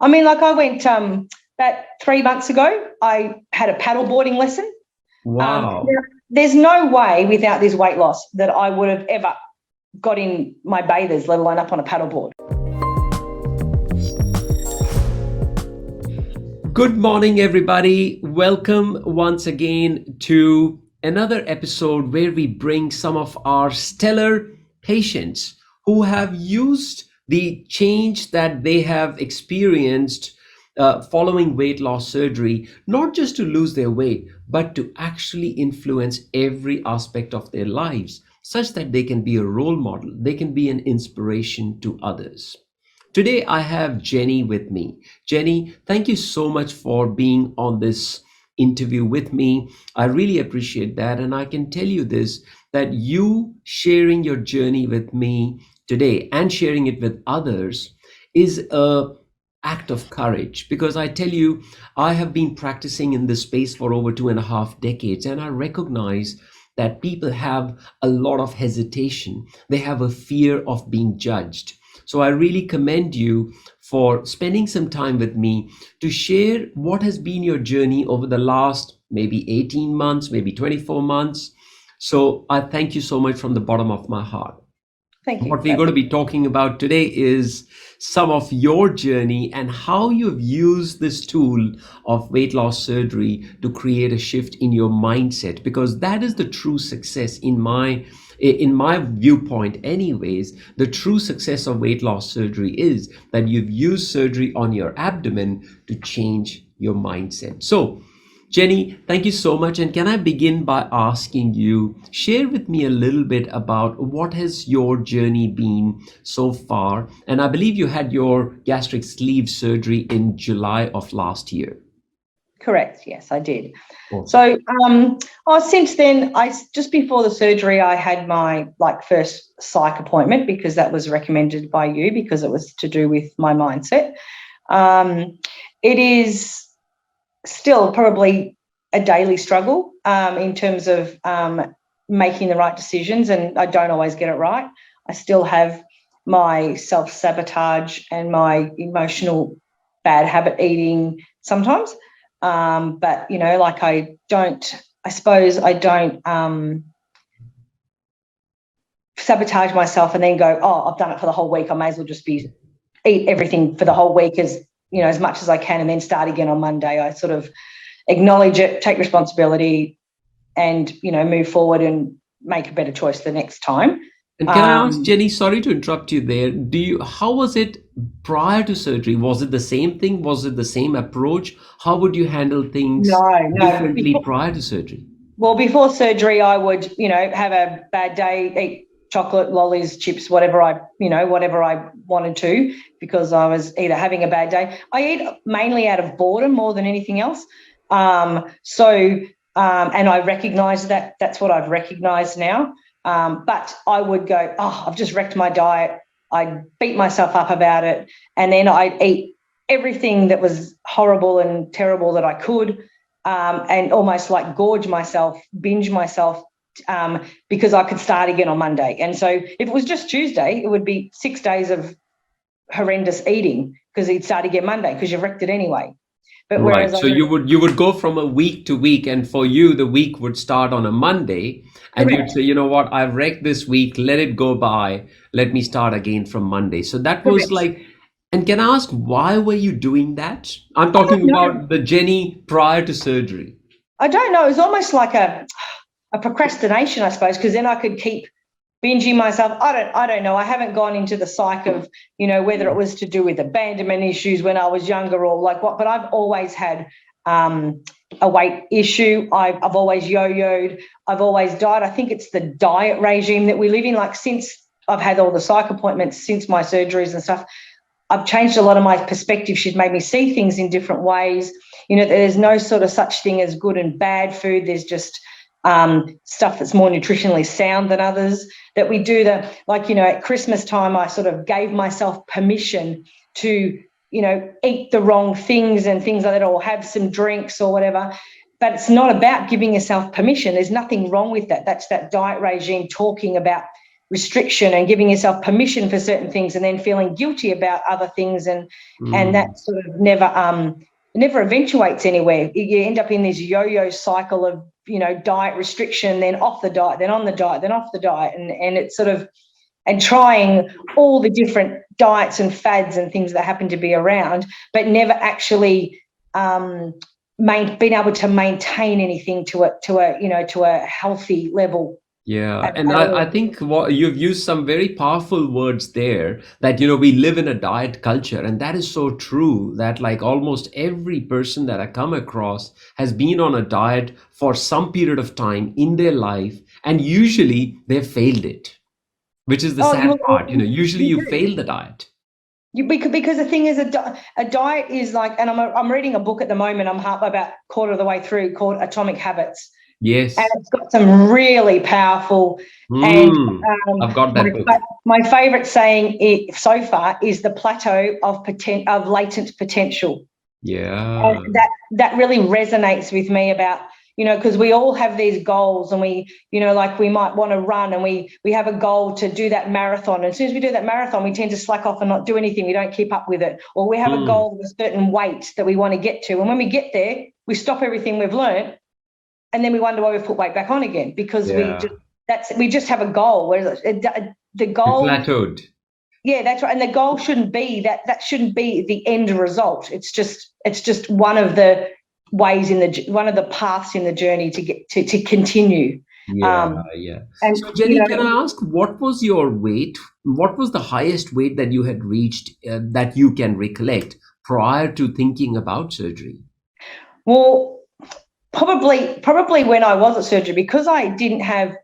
I mean, like I went about 3 months ago, I had a paddleboarding lesson. Wow. There's no way without this weight loss that I would have ever got in my bathers, let alone up on a paddleboard. Good morning, everybody. Welcome once again to another episode where we bring some of our stellar patients who have used the change that they have experienced following weight loss surgery, not just to lose their weight, but to actually influence every aspect of their lives, such that they can be a role model, they can be an inspiration to others. Today, I have Jenny with me. Jenny, thank you so much for being on this interview with me. I really appreciate that. And I can tell you this, that you sharing your journey with me today and sharing it with others is a act of courage, because I tell you, I have been practicing in this space for over 2.5 decades, and I recognize that people have a lot of hesitation. They have a fear of being judged. So I really commend you for spending some time with me to share what has been your journey over the last maybe 18 months, maybe 24 months. So I thank you so much from the bottom of my heart. Thank you. What we're going to be talking about today is some of your journey and how you've used this tool of weight loss surgery to create a shift in your mindset, because that is the true success in my viewpoint anyways. The true success of weight loss surgery is that you've used surgery on your abdomen to change your mindset. So Jenny, thank you so much. And can I begin by asking you, share with me a little bit about what has your journey been so far? And I believe you had your gastric sleeve surgery in July of last year. Correct. Yes, I did. Awesome. So, since then, just before the surgery, I had my first psych appointment, because that was recommended by you, because it was to do with my mindset. It is still probably a daily struggle in terms of making the right decisions, and I don't always get it right. I still have my self-sabotage and my emotional bad habit eating sometimes. But, I suppose I don't sabotage myself and then go, oh, I've done it for the whole week, I may as well just eat everything for the whole week as much as I can, and then start again on Monday. I sort of acknowledge it, take responsibility, and, move forward and make a better choice the next time. And can I ask, Jenny, sorry to interrupt you there. How was it prior to surgery? Was it the same thing? Was it the same approach? How would you handle things differently prior to surgery? Well, before surgery, I would, have a bad day, eat chocolate, lollies, chips, whatever I wanted to, because I was either having a bad day. I eat mainly out of boredom more than anything else. And I recognise that. That's what I've recognised now. But I would go, I've just wrecked my diet. I'd beat myself up about it. And then I'd eat everything that was horrible and terrible that I could, and almost gorge myself, binge myself, because I could start again on Monday. And so if it was just Tuesday, it would be 6 days of horrendous eating, because you'd start again Monday because you've wrecked it anyway. But right. So you would go from a week to week, and for you, the week would start on a Monday, and Correct. You'd say, you know what, I've wrecked this week, let it go by, let me start again from Monday. So that was Correct. And can I ask, why were you doing that? I'm talking about the Jenny prior to surgery. I don't know. It was almost like a procrastination, I suppose, because then I could keep binging myself. I don't know. I haven't gone into the psyche of, whether it was to do with abandonment issues when I was younger or what, but I've always had a weight issue. I've always yo-yoed. I've always died. I think it's the diet regime that we live in. Since I've had all the psych appointments, since my surgeries and stuff, I've changed a lot of my perspective. She's made me see things in different ways. There's no sort of such thing as good and bad food. There's just stuff that's more nutritionally sound than others. That we do at Christmas time, I sort of gave myself permission to, eat the wrong things and things like that, or have some drinks or whatever. But it's not about giving yourself permission. There's nothing wrong with that. That's that diet regime talking about, restriction and giving yourself permission for certain things and then feeling guilty about other things, and that sort of never eventuates anywhere. You end up in this yo-yo cycle of, you know, diet restriction, then off the diet, then on the diet, then off the diet, and it's sort of, and trying all the different diets and fads and things that happen to be around, but never actually being able to maintain anything to a healthy level. Yeah, and I think what you've used some very powerful words there, that, you know, we live in a diet culture, and that is so true, that like almost every person that I come across has been on a diet for some period of time in their life, and usually they've failed it, which is the sad part. You know, usually you fail the diet. Because the thing is, a diet is like, and I'm reading a book at the moment, I'm about quarter of the way through, called Atomic Habits. Yes. And it's got some really powerful, and I've got that book. My favorite saying so far is the plateau of latent potential. Yeah. And that really resonates with me about, you know, because we all have these goals, and we, you know, like we might want to run, and we have a goal to do that marathon. And as soon as we do that marathon, we tend to slack off and not do anything. We don't keep up with it. Or we have a goal of a certain weight that we want to get to. And when we get there, we stop everything we've learned. And then we wonder why we've put weight back on again, because we just have a goal. Whereas the goal plateaued. Yeah, that's right. And the goal shouldn't be that shouldn't be the end result. It's just one of the ways one of the paths in the journey to get to continue. Yeah. And so, Jenny, can I ask, what was your weight? What was the highest weight that you had reached that you can recollect prior to thinking about surgery? Well, Probably when I was at surgery, because I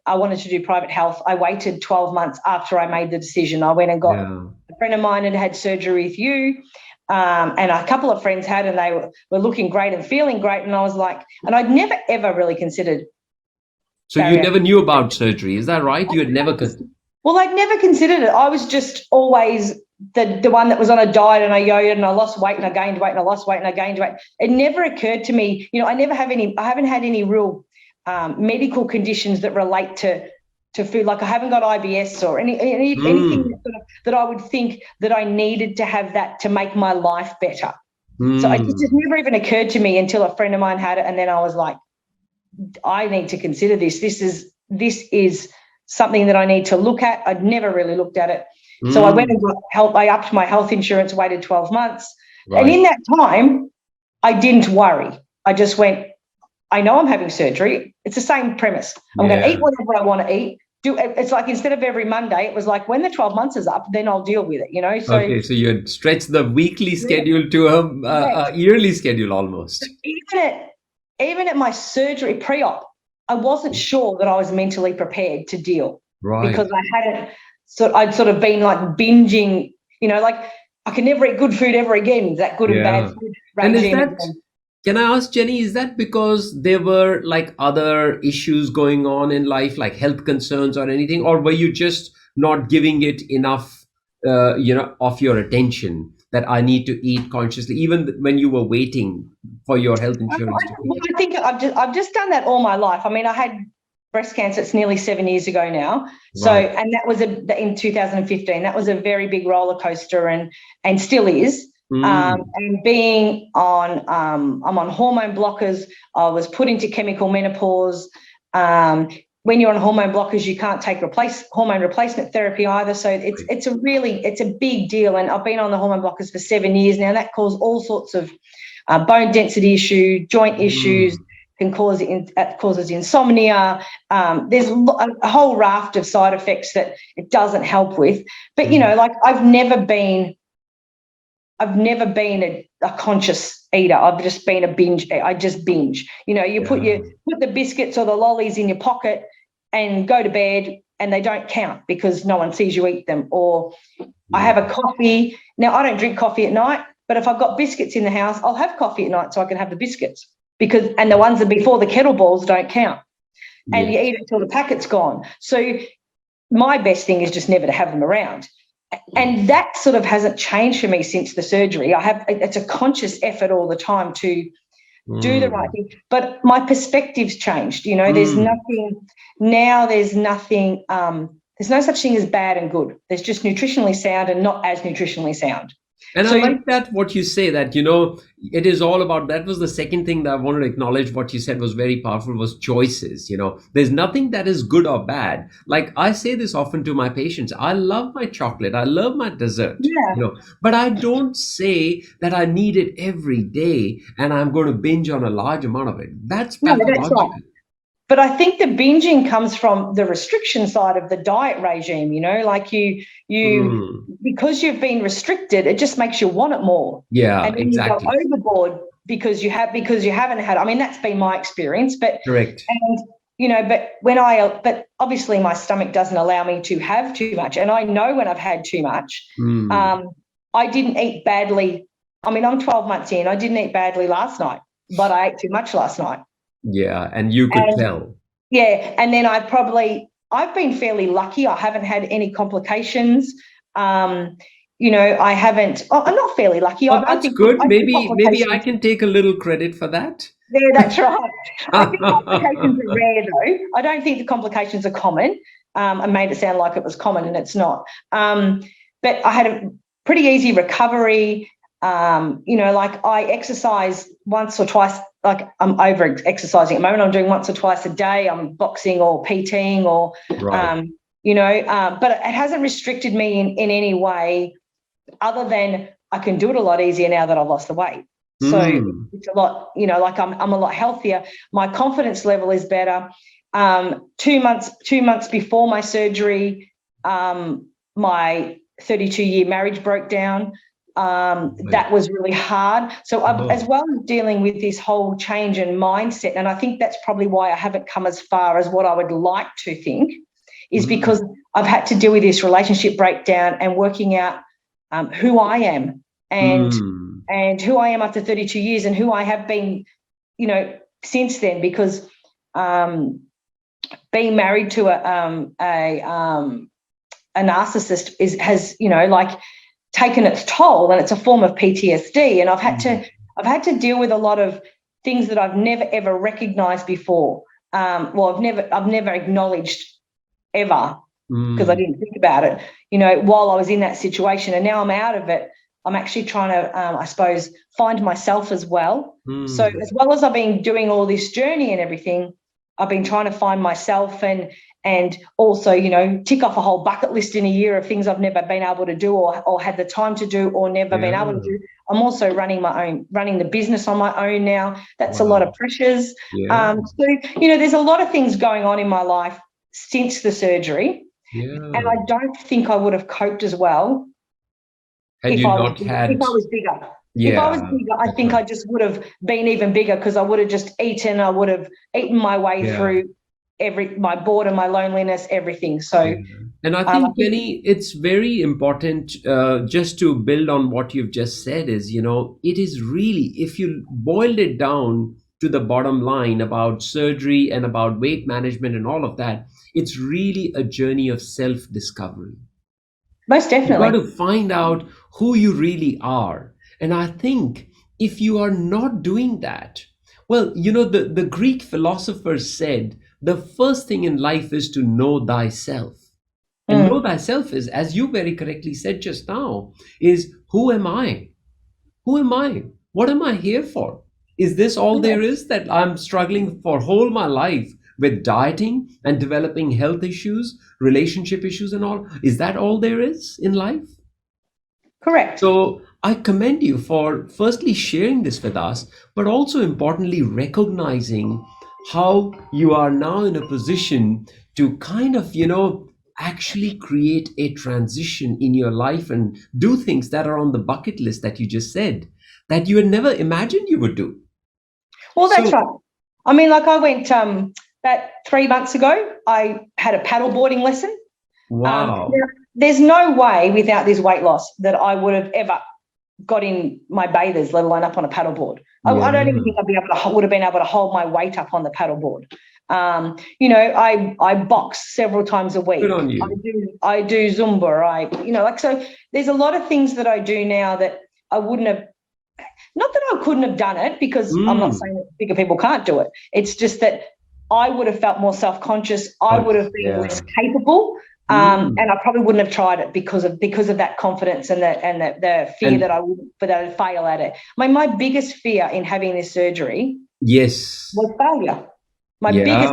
wanted to do private health, I waited 12 months after I made the decision. I went and got a friend of mine had surgery with you, and a couple of friends had, and they were looking great and feeling great. And I was like, and I'd never, ever really considered. So you never knew about surgery, is that right? You had never considered? Well, I'd never considered it. I was just always the one that was on a diet, and I yo-yoed and I lost weight and I gained weight and I lost weight and I gained weight. It never occurred to me, you know, I haven't had any real medical conditions that relate to food. Like I haven't got IBS or anything that I would think that I needed to have that to make my life better. So it just never even occurred to me until a friend of mine had it, and then I was like, I need to consider this. This is something that I need to look at. I'd never really looked at it. So I went and got help. I upped my health insurance, waited 12 months. Right. And in that time, I didn't worry. I just went, I know I'm having surgery. It's the same premise. I'm going to eat whatever I want to eat. It's like, instead of every Monday, it was like, when the 12 months is up, then I'll deal with it, you know? So, okay, so you had stretched the weekly schedule to a yearly schedule almost. Even at my surgery pre-op, I wasn't sure that I was mentally prepared to deal. Right. Because I'd sort of been like binging, you know, like I can never eat good food ever again. That good and bad food regime. And can I ask, Jenny, is that because there were like other issues going on in life, like health concerns or anything, or were you just not giving it enough, of your attention, that I need to eat consciously, even when you were waiting for your health insurance? I think I've just done that all my life. I mean, I had breast cancer. It's nearly 7 years ago now. So, and that was in 2015. That was a very big roller coaster, and still is. And being on, I'm on hormone blockers. I was put into chemical menopause. When you're on hormone blockers, you can't take hormone replacement therapy either. So it's a big deal. And I've been on the hormone blockers for 7 years now. That caused all sorts of bone density issue, joint issues. Causes insomnia. There's a whole raft of side effects that it doesn't help with. But you know, like I've never been a conscious eater. I've just been a binge. I just binge. You know, you put the biscuits or the lollies in your pocket and go to bed, and they don't count because no one sees you eat them. Or I have a coffee. Now I don't drink coffee at night, but if I've got biscuits in the house, I'll have coffee at night so I can have the biscuits. And the ones that before the kettleballs don't count. And you eat it till the packet's gone. So my best thing is just never to have them around. And that sort of hasn't changed for me since the surgery. It's a conscious effort all the time to do the right thing. But my perspective's changed. You know, there's nothing there's no such thing as bad and good. There's just nutritionally sound and not as nutritionally sound. And So I like that what you say, that, you know, it is all about, that was the second thing that I wanted to acknowledge. What you said was very powerful, was choices. You know, there's nothing that is good or bad. Like I say this often to my patients, I love my chocolate, I love my dessert, yeah, you know, but I don't say that I need it every day and I'm going to binge on a large amount of it. That's no, that's right. pathological. But I think the binging comes from the restriction side of the diet regime, you know, like you Mm. because you've been restricted, it just makes you want it more. Yeah, And then exactly. you go overboard because you haven't had, I mean, that's been my experience, but Correct. and you know, but obviously my stomach doesn't allow me to have too much. And I know when I've had too much. Mm. I didn't eat badly. I mean, I'm 12 months in, I didn't eat badly last night, but I ate too much last night. Yeah, and you could And tell. yeah, and then I've been fairly lucky. I haven't had any complications. You know, I haven't. Oh, I'm not fairly lucky. Oh, I that's think good. I think Maybe I complications. can take a little credit for that. Yeah, that's right. I think complications are rare, though. I don't think the complications are common. I made it sound like it was common, and it's not. But I had a pretty easy recovery. You know, like I exercise once or twice. Like I'm over exercising at the moment. I'm doing once or twice a day. I'm boxing or PTing or, Right. you know, but it hasn't restricted me in any way other than I can do it a lot easier now that I've lost the weight. So Mm. it's a lot, you know, like I'm a lot healthier. My confidence level is better. 2 months before my surgery, my 32-year marriage broke down. That was really hard. So as well as dealing with this whole change in mindset, and I think that's probably why I haven't come as far as what I would like to think, is because I've had to deal with this relationship breakdown and working out who I am and who I am after 32 years and who I have been, you know, since then. Because being married to a narcissist has, you know, like taken its toll, and it's a form of PTSD. And I've had to deal with a lot of things that I've never ever recognized before. Well, I've never acknowledged ever, because I didn't think about it, you know, while I was in that situation. And now I'm out of it. I'm actually trying to, I suppose, find myself as well. So as well as I've been doing all this journey and everything, I've been trying to find myself and also, you know, tick off a whole bucket list in a year of things I've never been able to do or had the time to do or never been able to do. I'm also running the business on my own now. That's a lot of pressures. Yeah. So, you know, there's a lot of things going on in my life since the surgery. Yeah. And I don't think I would have coped as well if I was bigger. Yeah. If I was bigger, I think I just would have been even bigger, because I would have just eaten. I would have eaten my way through my boredom, my loneliness, everything. So, and I think, Penny, it's very important, just to build on what you've just said, is, you know, it is really, if you boiled it down to the bottom line about surgery and about weight management and all of that, it's really a journey of self-discovery. Most definitely. You've got to find out who you really are. And I think if you are not doing that, well, you know, the Greek philosophers said the first thing in life is to know thyself. And know thyself is, as you very correctly said just now, is who am I? Who am I? What am I here for? Is this all there is, that I'm struggling for whole my life with dieting and developing health issues, relationship issues and all? Is that all there is in life? Correct. So I commend you for firstly sharing this with us, but also importantly recognizing how you are now in a position to kind of, you know, actually create a transition in your life and do things that are on the bucket list that you just said that you had never imagined you would do. Well, that's right. I mean, like I went about 3 months ago, I had a paddleboarding lesson. Wow. There's no way without this weight loss that I would have ever got in my bathers, let alone up on a paddleboard. I don't even think would have been able to hold my weight up on the paddleboard. You know, I box several times a week. Good on you. I do Zumba. You know, like, so there's a lot of things that I do now that I wouldn't have. Not that I couldn't have done it, because I'm not saying that bigger people can't do it. It's just that I would have felt more self-conscious. I would have been less capable. And I probably wouldn't have tried it because of that confidence and the fear that I would fail at it. My biggest fear in having this surgery was failure. My biggest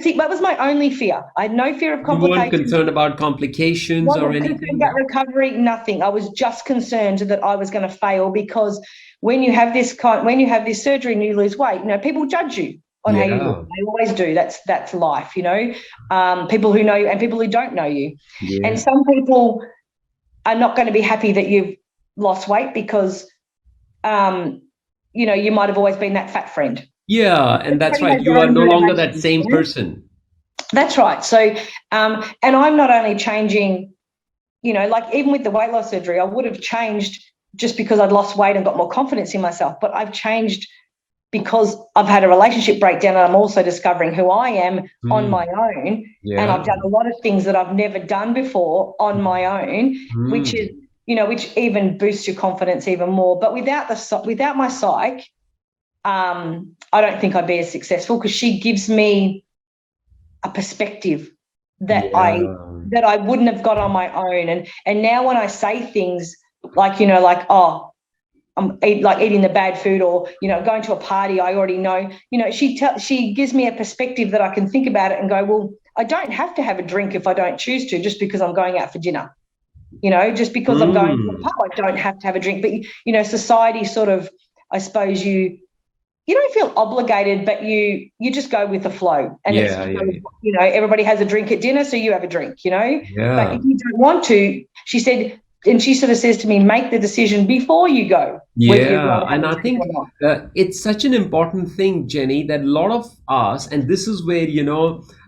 fear. That was my only fear. I had no fear of complications. You weren't concerned about complications or anything? Concerned about recovery, nothing. I was just concerned that I was going to fail, because when you have this surgery and you lose weight, people judge you on how you look. They always do. That's life, people who know you and people who don't know you. Yeah. And some people are not going to be happy that you've lost weight because, you might have always been that fat friend. Yeah, and that's right. You are no longer that same person. That's right. So, and I'm not only changing, like even with the weight loss surgery, I would have changed just because I'd lost weight and got more confidence in myself. But I've changed because I've had a relationship breakdown, and I'm also discovering who I am on my own. Yeah. And I've done a lot of things that I've never done before on my own, which is, which even boosts your confidence even more. But without my psych, I don't think I'd be as successful, because she gives me a perspective that I wouldn't have got on my own. And now when I say things like, I'm eating the bad food, or, going to a party, I already know, she gives me a perspective that I can think about it and go, well, I don't have to have a drink if I don't choose to, just because I'm going out for dinner, just because I'm going to a pub, I don't have to have a drink. But, society sort of, I suppose you don't feel obligated, but you just go with the flow. And everybody has a drink at dinner, so you have a drink, But if you don't want to, she said, and she sort of says to me, make the decision before you go. Yeah, and I think it's such an important thing, Jenny, that a lot of us, and this is where,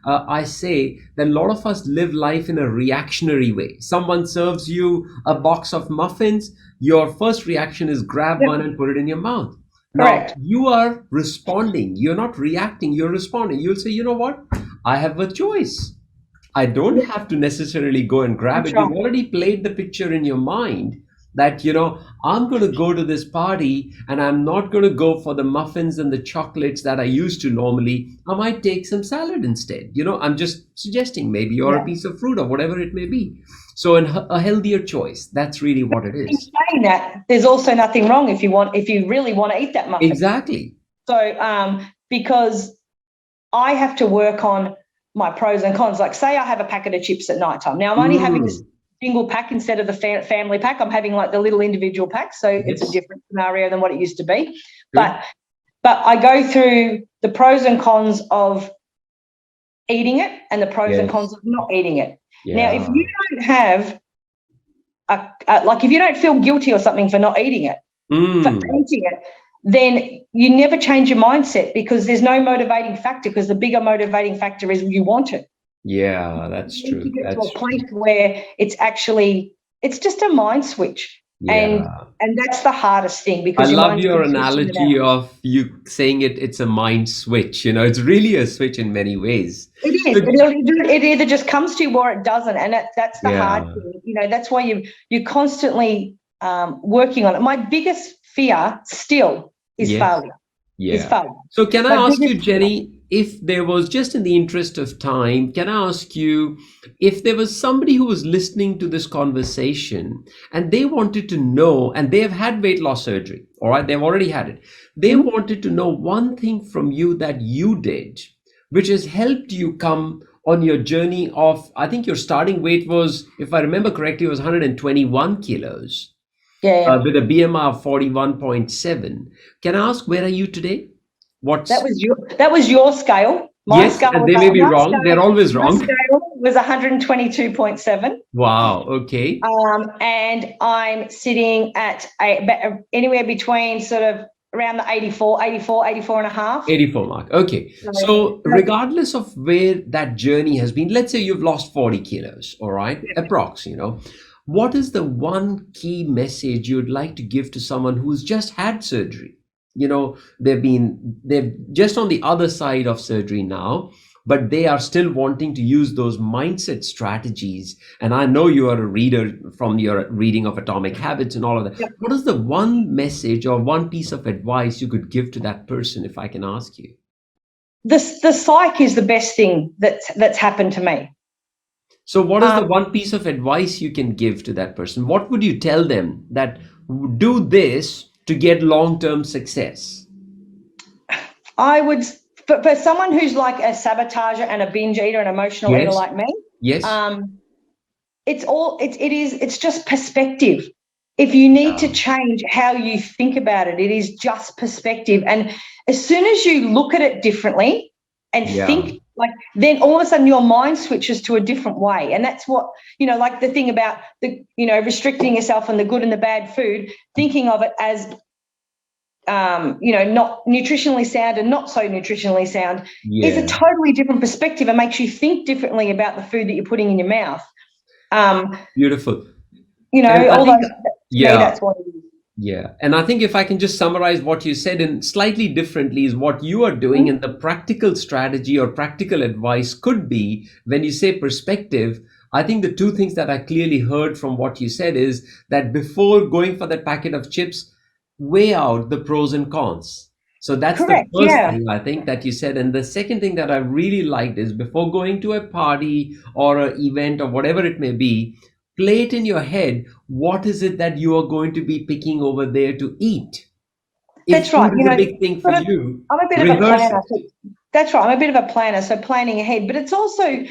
I say that a lot of us live life in a reactionary way. Someone serves you a box of muffins, your first reaction is grab one and put it in your mouth. Now, you are responding. You're not reacting, you're responding. You'll say, you know what? I have a choice. I don't have to necessarily go and grab it. You've already played the picture in your mind that, I'm going to go to this party and I'm not going to go for the muffins and the chocolates that I used to normally. I might take some salad instead. I'm just suggesting maybe, or a piece of fruit or whatever it may be. So a healthier choice. That's really what it is. In saying that, there's also nothing wrong if you really want to eat that muffin. Exactly. So because I have to work on my pros and cons. Like, say I have a packet of chips at night time. Now I'm only having this single pack instead of the family pack. I'm having like the little individual pack. So it's a different scenario than what it used to be. But I go through the pros and cons of eating it and the pros and cons of not eating it. Yeah. Now, if you don't have if you don't feel guilty or something for not eating it, for eating it, then you never change your mindset, because there's no motivating factor, because the bigger motivating factor is you want it. Yeah, that's true. You get to a place where it's just a mind switch. Yeah. And that's the hardest thing, because I love your analogy of you saying it's a mind switch. It's really a switch in many ways. It is. It either just comes to you or it doesn't. And that's the hard thing. That's why you're constantly working on it. My biggest fear still is failure. Yeah. So can I ask you, Jenny, if there was, just in the interest of time, can I ask you if there was somebody who was listening to this conversation and they wanted to know, and they have had weight loss surgery, all right, they've already had it. They wanted to know one thing from you that you did, which has helped you come on your journey of, I think your starting weight was, if I remember correctly, it was 121 kilos. With a BMI of 41.7. Can I ask, where are you today? That was your scale. My scale, and they may be wrong. They're always wrong. My scale was 122.7. Wow. Okay. And I'm sitting at anywhere between sort of around the 84 and a half. 84 mark. Okay. So regardless of where that journey has been, let's say you've lost 40 kilos, all right, approx, what is the one key message you'd like to give to someone who's just had surgery? They're just on the other side of surgery now, but they are still wanting to use those mindset strategies. And I know you are a reader from your reading of Atomic Habits and all of that. Yeah. What is the one message or one piece of advice you could give to that person, if I can ask you? The psych is the best thing that's happened to me. So what is the one piece of advice you can give to that person? What would you tell them that do this to get long-term success? I would, for someone who's like a sabotager and a binge eater, an emotional eater Yes. like me, Yes. it's just perspective. If you need to change how you think about it, it is just perspective. And as soon as you look at it differently and think like, then all of a sudden your mind switches to a different way. And that's what, like the thing about restricting yourself on the good and the bad food, thinking of it as not nutritionally sound and not so nutritionally sound is a totally different perspective and makes you think differently about the food that you're putting in your mouth. Beautiful. That's what it is. Yeah. And I think if I can just summarize what you said in slightly differently is what you are doing, and the practical strategy or practical advice could be when you say perspective. I think the two things that I clearly heard from what you said is that before going for that packet of chips, weigh out the pros and cons. So that's Correct, the first thing I think that you said. And the second thing that I really liked is before going to a party or an event or whatever it may be, play it in your head. What is it that you are going to be picking over there to eat? If That's right. food is a big thing for you, I'm a bit of a planner. That's right. I'm a bit of a planner, so planning ahead. But it's also,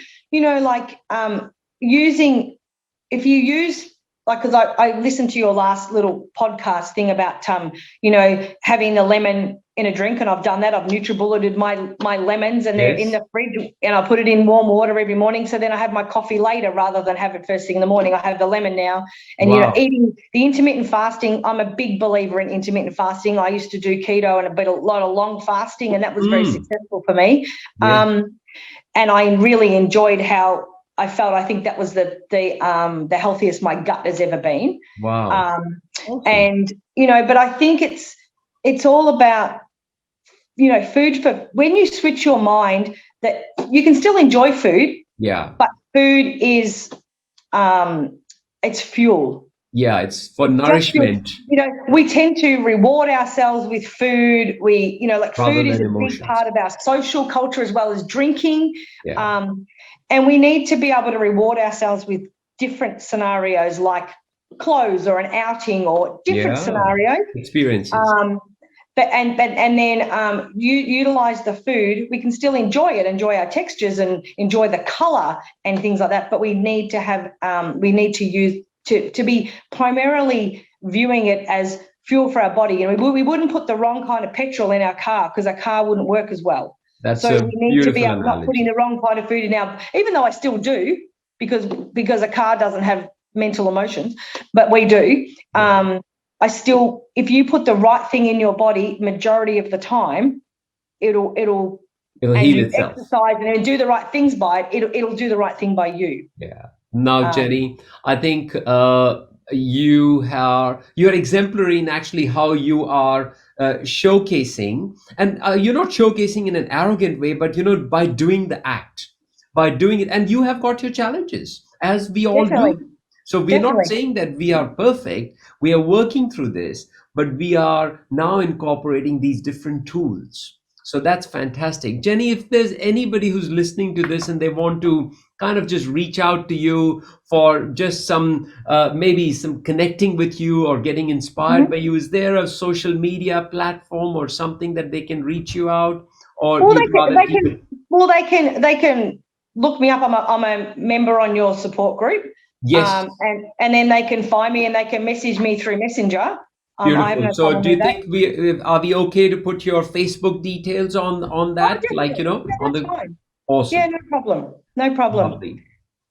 using, if you use, like, because I listened to your last little podcast thing about, having the lemon in a drink, and I've done that. I've NutriBulleted my lemons, and they're in the fridge, and I put it in warm water every morning. So then I have my coffee later rather than have it first thing in the morning. I have the lemon now. And, eating the intermittent fasting, I'm a big believer in intermittent fasting. I used to do keto and a lot of long fasting, and that was very successful for me. And I really enjoyed how I felt. I think that was the healthiest my gut has ever been. Wow. Awesome. And, but I think it's all about, food for when you switch your mind, that you can still enjoy food. Yeah. But food is, it's fuel. Yeah, it's for nourishment. We tend to reward ourselves with food. Food is a big part of our social culture as well as drinking. Yeah. And we need to be able to reward ourselves with different scenarios, like clothes or an outing or different scenarios. Experiences. And then you utilize the food. We can still enjoy it, enjoy our textures and enjoy the color and things like that. But we need to have, to be primarily viewing it as fuel for our body. And we wouldn't put the wrong kind of petrol in our car because our car wouldn't work as well. So we need to be not putting the wrong kind of food in our, even though I still do, because a car doesn't have mental emotions, but we do. I still, if you put the right thing in your body, majority of the time, it'll heal itself. Exercise and do the right things by it. It'll do the right thing by you. Yeah. Now, Jenny, I think you're exemplary in actually how you are showcasing, and you're not showcasing in an arrogant way, but by doing the act, by doing it, and you have got your challenges, as we all do. So we're not saying that we are perfect. We are working through this, but we are now incorporating these different tools. So that's fantastic. Jenny, if there's anybody who's listening to this and they want to kind of just reach out to you for just some, maybe some connecting with you or getting inspired by you, is there a social media platform or something that they can reach you out? Or they can look me up. I'm a member on your support group. Yes. And then they can find me and they can message me through Messenger. Beautiful. So do you think are we okay to put your Facebook details on that? Fine. Awesome. Yeah, no problem. No problem. Lovely.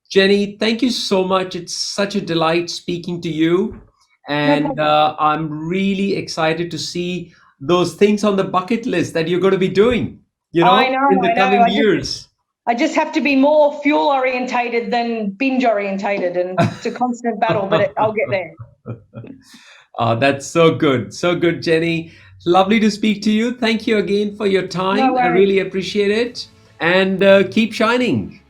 Jenny, thank you so much. It's such a delight speaking to you. And I'm really excited to see those things on the bucket list that you're going to be doing, in the coming years. I just have to be more fuel orientated than binge orientated, and it's a constant battle, but I'll get there. That's so good. So good, Jenny. Lovely to speak to you. Thank you again for your time. No worries. I really appreciate it. And keep shining.